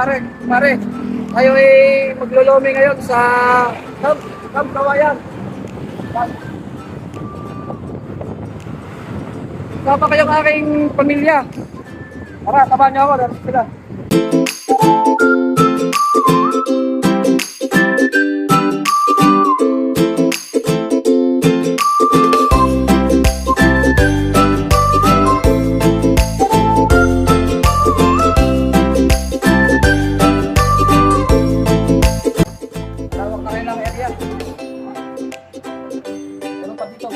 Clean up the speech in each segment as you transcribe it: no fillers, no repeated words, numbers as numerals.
pare. Tayo ay maglolomi ngayon sa Camp Kawayan. Kasama kayong aking pamilya. Tara, tabahan niyo ako. Dapat sila. Tawag na kayo ng area. Ano pa dito?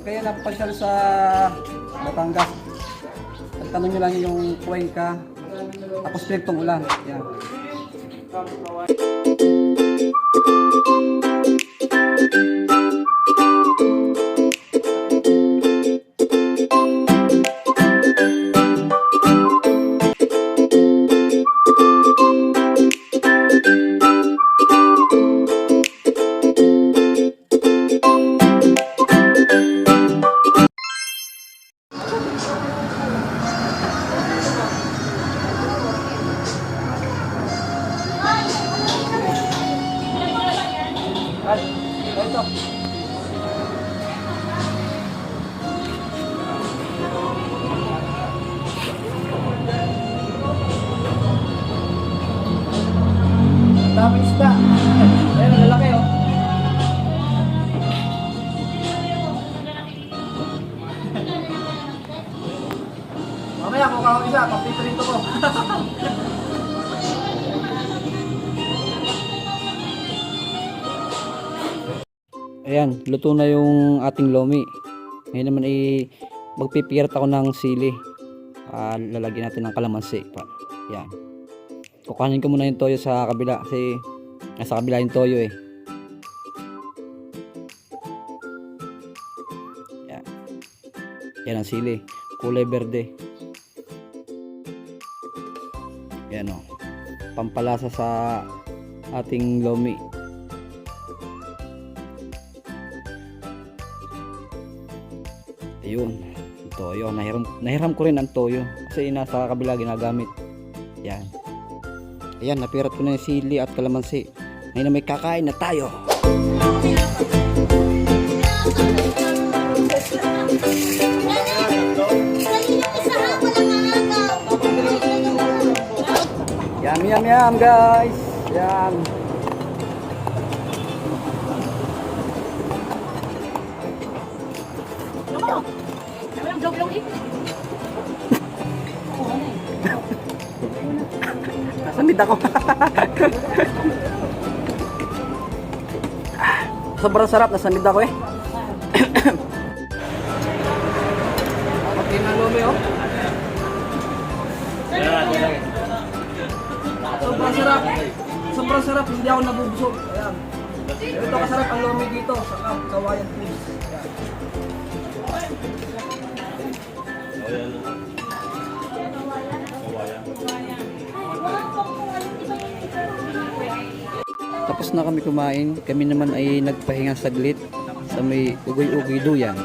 Kaya napasyal sa Batangas. Tanong nyo lang yung Cuenca, tapos Plectong Ulan. Yan. Ito. Daming isda. Ayun, ang lalaki oh. Mamaya kung kakawin siya, papiprito ko. Ayan, luto na yung ating lomi. Ngayon naman ay magpipirat ako ng sili. Lalagyan natin ng kalamansi pa. Ayan. Kukuhanin ko muna yung toyo sa kabila kasi nasa kabila yung toyo eh. Ayan. Ayan ang sili. Kulay berde. Ayan o. Pampalasa sa ating lomi. Ayun, toyo. Nahiram ko rin ang toyo kasi nasa kabila ginagamit. Yan. Ayan, napirat ko na yung sili at kalamansi. Ngayon na may kakain na tayo. Yum guys. Yan. Nasamid ako. Sobrang sarap, nasamid ako eh. Pati na lomi oh. Sobrang sarap. Sobrang sarap, hindi ako nabubusog. Ayan. Ito kasarap ang lomi dito sa Camp Kawayan Foods. Tapos na kami kumain, kami naman ay nagpahinga saglit sa may ugoy-ugoy duyan.